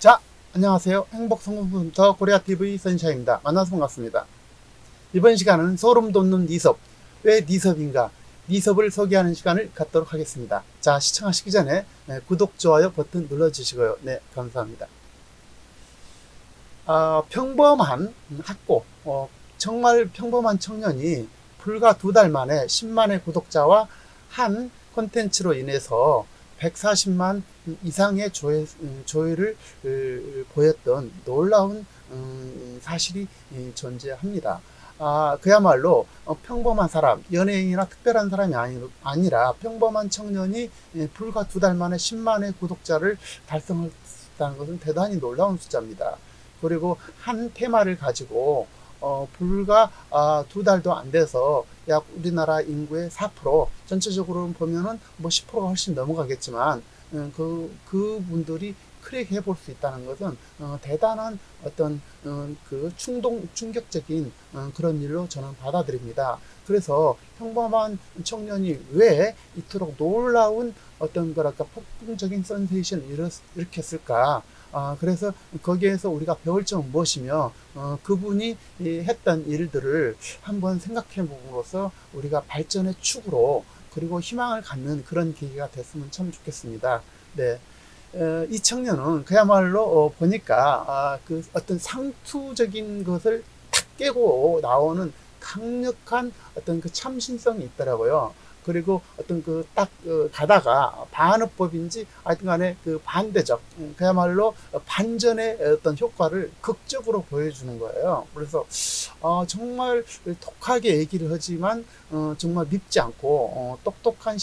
자, 안녕하세요. 행복성공부터 코리아TV 선샤입니다. 만나서 반갑습니다. 이번 시간은 소름 돋는 니섭. 왜 니섭인가? 니섭을 소개하는 시간을 갖도록 하겠습니다. 자, 시청하시기 전에 구독, 좋아요 버튼 눌러주시고요. 네, 감사합니다. 평범한 학고, 정말 평범한 청년이 불과 2달 만에 10만의 구독자와 한 콘텐츠로 인해서 140만 이상의 조회를 보였던 놀라운 사실이 존재합니다. 그야말로 평범한 사람, 연예인이나 특별한 사람이 아니라 평범한 청년이 불과 2달 만에 10만의 구독자를 달성했다는 것은 대단히 놀라운 숫자입니다. 그리고 한 테마를 가지고 불과 2달도 안 돼서 약 우리나라 인구의 4%, 전체적으로 보면은 뭐 10%가 훨씬 넘어가겠지만 그분들이 크게 해볼 수 있다는 것은 대단한 어떤 그 충격적인 그런 일로 저는 받아들입니다. 그래서 평범한 청년이 왜 이토록 놀라운 어떤 거랄까 폭풍적인 센세이션을 일으켰을까? 그래서 거기에서 우리가 배울 점은 무엇이며 그분이 했던 일들을 한번 생각해 봄으로써 우리가 발전의 축으로 그리고 희망을 갖는 그런 계기가 됐으면 참 좋겠습니다. 네. 이 청년은 그야말로 보니까 그 어떤 상투적인 것을 탁 깨고 나오는 강력한 어떤 그 참신성이 있더라고요. 그리고 어떤 그 딱 가다가 반어법인지 하여튼 간에 그 반대적 그야말로 반전의 어떤 효과를 극적으로 보여주는 거예요. 그래서 정말 독하게 얘기를 하지만 정말 밉지 않고 똑똑한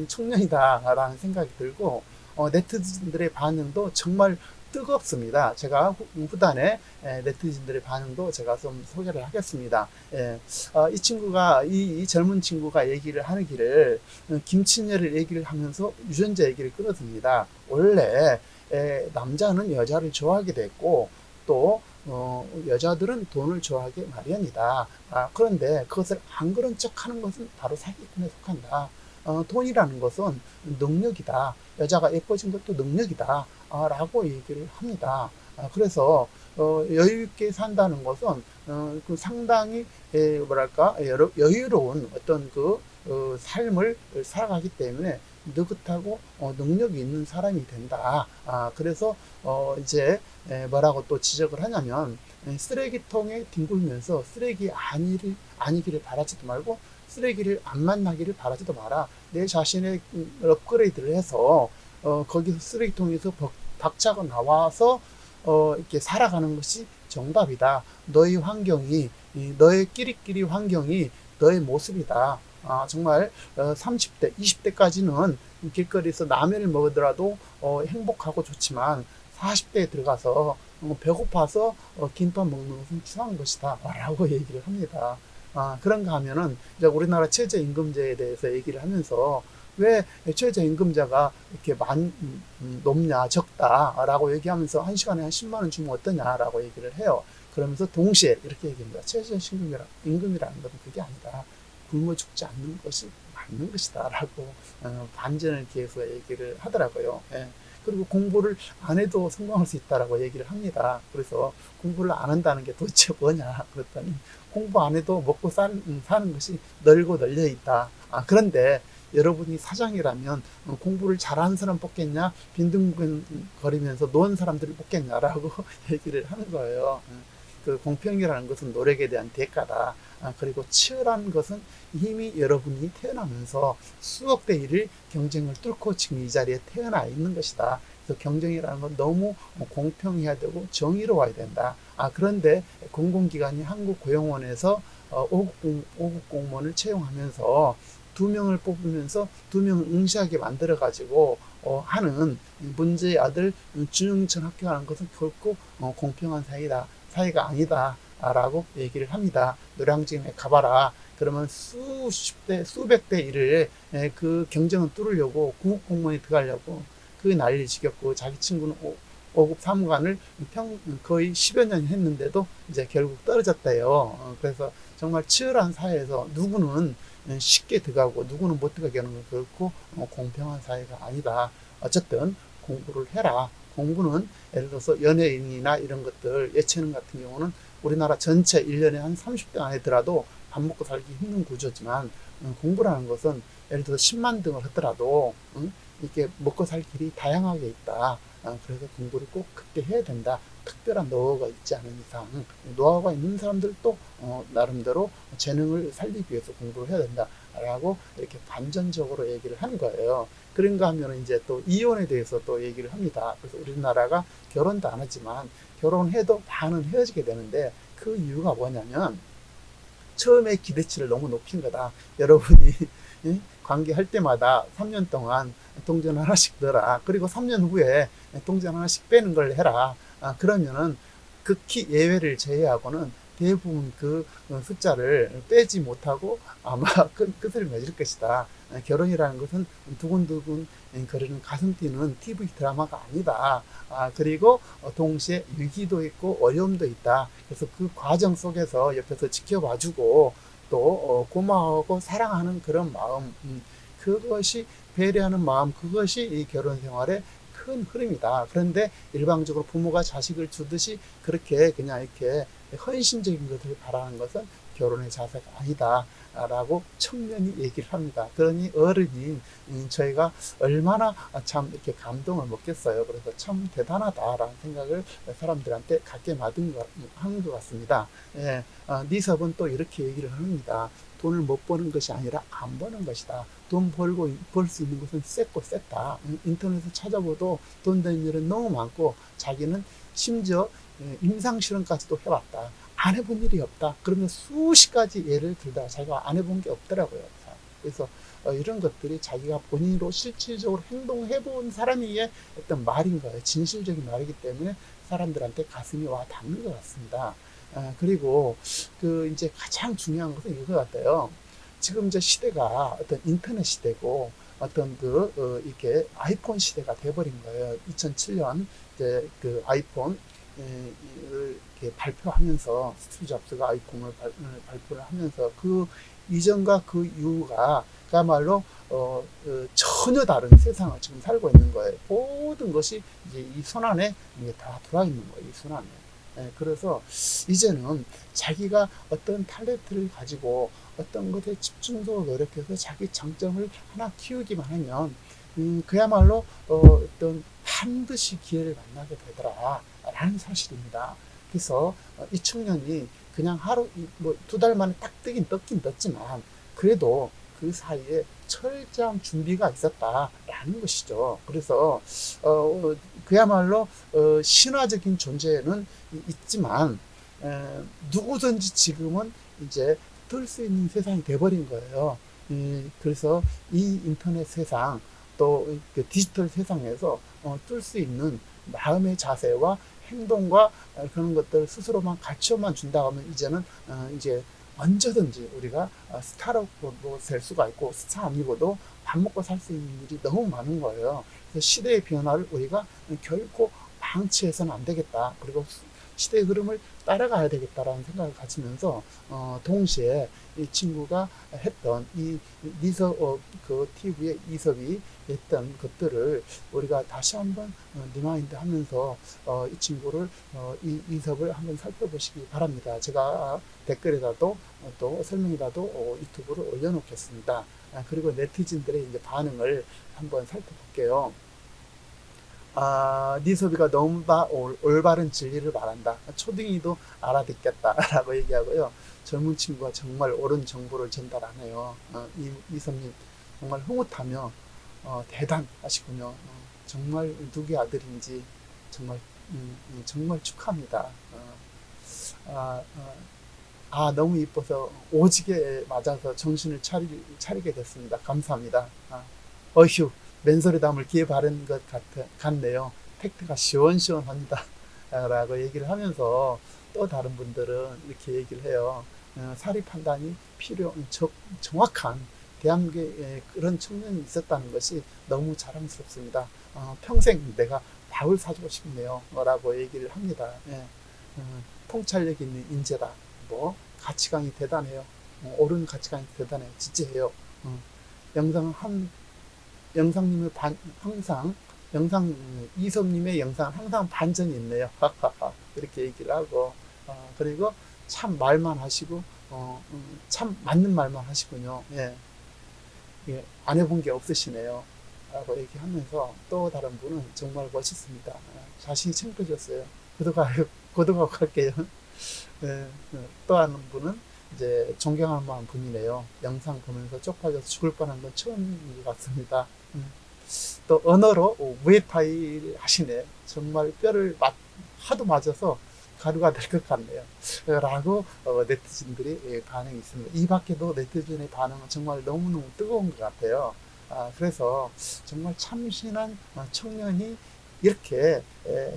청년이다라는 생각이 들고 네티즌들의 반응도 정말 뜨겁습니다. 제가 후단에 네티즌들의 반응도 제가 좀 소개를 하겠습니다. 이 친구가 이 젊은 친구가 얘기를 하기를 김친녀를 얘기를 하면서 유전자 얘기를 끌어듭니다. 원래 남자는 여자를 좋아하게 됐고 또 여자들은 돈을 좋아하게 마련이다. 그런데 그것을 안 그런 척 하는 것은 바로 사기꾼에 속한다. 돈이라는 것은 능력이다. 여자가 예뻐진 것도 능력이다. 라고 얘기를 합니다. 그래서 여유있게 산다는 것은 그 상당히 뭐랄까 여유로운 어떤 그 삶을 살아가기 때문에 느긋하고 능력이 있는 사람이 된다. 그래서 이제 뭐라고 또 지적을 하냐면 쓰레기통에 뒹굴면서 쓰레기 아니기를 바라지도 말고 쓰레기를 안 만나기를 바라지도 마라. 내 자신의 업그레이드를 해서 거기서 쓰레기통에서 박차가 나와서 이렇게 살아가는 것이 정답이다. 너의 환경이 너의 끼리끼리 환경이 너의 모습이다. 정말 30대, 20대까지는 길거리에서 라면을 먹더라도 행복하고 좋지만 40대에 들어가서 배고파서 김밥 먹는 것은 추한 것이다. 라고 얘기를 합니다. 그런가 하면은 이제 우리나라 최저임금제에 대해서 얘기를 하면서 왜 최저임금자가 이렇게 높냐 적다라고 얘기하면서 한 시간에 한 10만 원 주면 어떠냐라고 얘기를 해요. 그러면서 동시에 이렇게 얘기합니다. 최저임금이라는 것은 그게 아니다. 굶어 죽지 않는 것이 맞는 것이다라고 반전을 기해서 얘기를 하더라고요. 예. 그리고 공부를 안 해도 성공할 수 있다라고 얘기를 합니다. 그래서 공부를 안 한다는 게 도대체 뭐냐 그랬더니 공부 안 해도 먹고 사는 것이 널고 널려 있다. 그런데 여러분이 사장이라면 공부를 잘하는 사람 뽑겠냐 빈둥거리면서 노는 사람들을 뽑겠냐라고 얘기를 하는 거예요. 그 공평이라는 것은 노력에 대한 대가다. 그리고 치열한 것은 이미 여러분이 태어나면서 수억 대 1을 경쟁을 뚫고 지금 이 자리에 태어나 있는 것이다. 그래서 경쟁이라는 건 너무 공평해야 되고 정의로워야 된다. 그런데 공공기관이 한국고용원에서 5급 공무원을 채용하면서 2명을 뽑으면서 2명을 응시하게 만들어 가지고 하는 문제의 아들 준영천 학교하는 것은 결코 공평한 사회가 아니다 라고 얘기를 합니다. 노량진에 가봐라. 그러면 수백 대 1을 그 경쟁을 뚫으려고 구급 공무원에 들어가려고 그 난리 지겼고 자기 친구는 5급 사무관을 거의 10여 년 했는데도 이제 결국 떨어졌대요. 그래서 정말 치열한 사회에서 누구는 쉽게 들어가고 누구는 못 들어가게 하는 건 결코 공평한 사회가 아니다. 어쨌든 공부를 해라. 공부는 예를 들어서 연예인이나 이런 것들, 예체능 같은 경우는 우리나라 전체 1년에 한 30등 안에 들어도 밥 먹고 살기 힘든 구조지만, 공부라는 것은 예를 들어서 10만 등을 하더라도 이렇게 먹고 살 길이 다양하게 있다. 그래서 공부를 꼭 그때 해야 된다. 특별한 노하우가 있지 않은 이상, 노하우가 있는 사람들도 나름대로 재능을 살리기 위해서 공부를 해야 된다라고 이렇게 반전적으로 얘기를 하는 거예요. 그런가 하면 이제 또 이혼에 대해서 또 얘기를 합니다. 그래서 우리나라가 결혼도 안 하지만 결혼해도 반은 헤어지게 되는데, 그 이유가 뭐냐면 처음에 기대치를 너무 높인 거다. 여러분이 관계할 때마다 3년 동안 동전 하나씩 넣어라. 그리고 3년 후에 동전 하나씩 빼는 걸 해라. 그러면은 극히 예외를 제외하고는 대부분 그 숫자를 빼지 못하고 아마 끝을 맺을 것이다. 결혼이라는 것은 두근두근 거리는 가슴 뛰는 TV 드라마가 아니다. 그리고 동시에 위기도 있고 어려움도 있다. 그래서 그 과정 속에서 옆에서 지켜봐주고 또 고마워하고 사랑하는 그런 마음, 그것이 배려하는 마음, 그것이 이 결혼 생활의 큰 흐름이다. 그런데 일방적으로 부모가 자식을 주듯이 그렇게 그냥 이렇게 헌신적인 것을 바라는 것은 결혼의 자세가 아니다 라고 청년이 얘기를 합니다. 그러니 어른인 저희가 얼마나 참 이렇게 감동을 먹겠어요. 그래서 참 대단하다라는 생각을 사람들한테 갖게 하는 것 같습니다. 예, 니섭은 또 이렇게 얘기를 합니다. 돈을 못 버는 것이 아니라 안 버는 것이다. 돈 벌 수 있는 것은 셌고 셌다. 인터넷에 찾아봐도 돈 되는 일은 너무 많고, 자기는 심지어 임상실험까지도 해봤다. 안 해본 일이 없다. 그러면 수십 가지 예를 들다가 자기가 안 해본 게 없더라고요. 그래서 이런 것들이 자기가 본인으로 실질적으로 행동해 본 사람의 어떤 말인 거예요. 진실적인 말이기 때문에 사람들한테 가슴이 와 닿는 것 같습니다. 그리고 그 이제 가장 중요한 것은 이거 같아요. 지금 이제 시대가 어떤 인터넷 시대고 어떤 이렇게 아이폰 시대가 돼버린 거예요. 2007년 이제 그 아이폰 이렇게 발표하면서, 스티브 잡스가 아이폰을 발표를 하면서 그 이전과 그 이후가 그야말로 전혀 다른 세상을 지금 살고 있는 거예요. 모든 것이 이제 이 손안에 다 들어와 있는 거예요. 이 손안에. 그래서 이제는 자기가 어떤 탤런트를 가지고 어떤 것에 집중적으로 노력해서 자기 장점을 하나 키우기만 하면 그야말로 어떤 반드시 기회를 만나게 되더라 라는 사실입니다. 그래서 이 청년이 그냥 하루 뭐 2달 만에 딱 떴긴 떴지만 그래도 그 사이에 철저한 준비가 있었다라는 것이죠. 그래서 그야말로 신화적인 존재는 있지만 누구든지 지금은 이제 뜰 수 있는 세상이 돼버린 거예요. 그래서 이 인터넷 세상 또 디지털 세상에서 뜰 수 있는 마음의 자세와 행동과 그런 것들 스스로만 갖춰만 준다 하면 이제는 이제 언제든지 우리가 스타로 될 수가 있고, 스타 아니고도 밥 먹고 살 수 있는 일이 너무 많은 거예요. 그래서 시대의 변화를 우리가 결코 방치해서는 안 되겠다. 그리고 시대의 흐름을 따라가야 되겠다라는 생각을 가지면서 동시에 이 친구가 했던 이 그 TV의 이섭이 했던 것들을 우리가 다시 한번 리마인드 하면서 이 친구를 이 이섭을 한번 살펴보시기 바랍니다. 제가 댓글에다도 또 설명에다도 유튜브를 올려놓겠습니다. 그리고 네티즌들의 이제 반응을 한번 살펴볼게요. 니섭이가 너무 올바른 진리를 말한다. 초딩이도 알아듣겠다라고 얘기하고요. 젊은 친구가 정말 옳은 정보를 전달하네요. 이섭님 정말 흐뭇하며 대단하시군요. 정말 누구의 아들인지 정말 정말 축하합니다. 너무 이뻐서 오지게 맞아서 정신을 차리게 됐습니다. 감사합니다. 어휴, 맨소리 담을 기회 바른 것 같네요. 팩트가 시원시원합니다. 라고 얘기를 하면서 또 다른 분들은 이렇게 얘기를 해요. 사리 판단이 정확한 대한민국에 그런 청년이 있었다는 것이 너무 자랑스럽습니다. 평생 내가 밥을 사주고 싶네요. 라고 얘기를 합니다. 통찰력 있는 인재다. 뭐 가치관이 대단해요. 옳은 가치관이 대단해요. 지지해요. 영상님을 항상 영상 이섭님의 영상 항상 반전이 있네요. 이렇게 얘기를 하고 그리고 참 말만 하시고 참 맞는 말만 하시군요. 예, 예, 안 해본 게 없으시네요. 라고 얘기하면서 또 다른 분은 정말 멋있습니다. 자신이 챙겨줬어요. 구독하고, 구독하고 갈게요. 예, 또 하는 분은 이제 존경할 만한 분이네요. 영상 보면서 쪽팔려서 죽을 뻔한 건 처음인 것 같습니다. 또 언어로 무에타이 하시네. 정말 뼈를 하도 맞아서 가루가 될 것 같네요. 라고 네티즌들이 반응이 있습니다. 이 밖에도 네티즌의 반응은 정말 너무너무 뜨거운 것 같아요. 그래서 정말 참신한 청년이 이렇게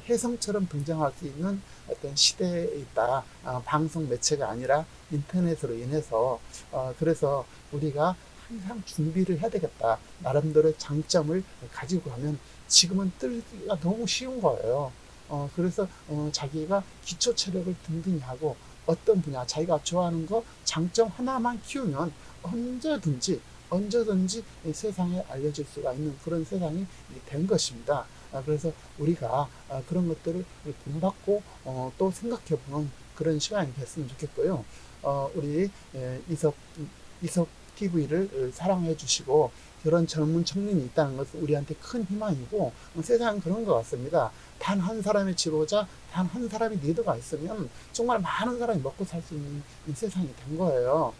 혜성처럼 등장할 수 있는 어떤 시대에 있다. 방송 매체가 아니라 인터넷으로 인해서 그래서 우리가 항상 준비를 해야 되겠다. 나름대로의 장점을 가지고 가면 지금은 뜰기가 너무 쉬운 거예요. 그래서 자기가 기초 체력을 든든히 하고 어떤 분야 자기가 좋아하는 거 장점 하나만 키우면 언제든지 세상에 알려질 수가 있는 그런 세상이 된 것입니다. 그래서 우리가 그런 것들을 본받고 또 생각해보는 그런 시간이 됐으면 좋겠고요. 우리 이석 TV를 사랑해 주시고 그런 젊은 청년이 있다는 것은 우리한테 큰 희망이고 세상은 그런 것 같습니다. 단 한 사람의 지도자, 단 한 사람의 리더가 있으면 정말 많은 사람이 먹고 살 수 있는 세상이 된 거예요.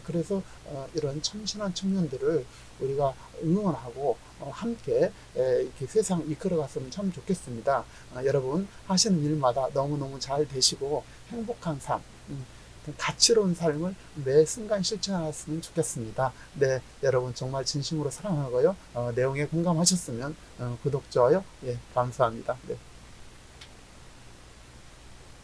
그래서 이런 참신한 청년들을 우리가 응원하고 함께 이렇게 세상 이끌어갔으면 참 좋겠습니다. 여러분 하시는 일마다 너무너무 잘 되시고 행복한 삶, 가치로운 삶을 매 순간 실천하셨으면 좋겠습니다. 네, 여러분 정말 진심으로 사랑하고요. 내용에 공감하셨으면 구독, 좋아요, 예, 감사합니다. 네.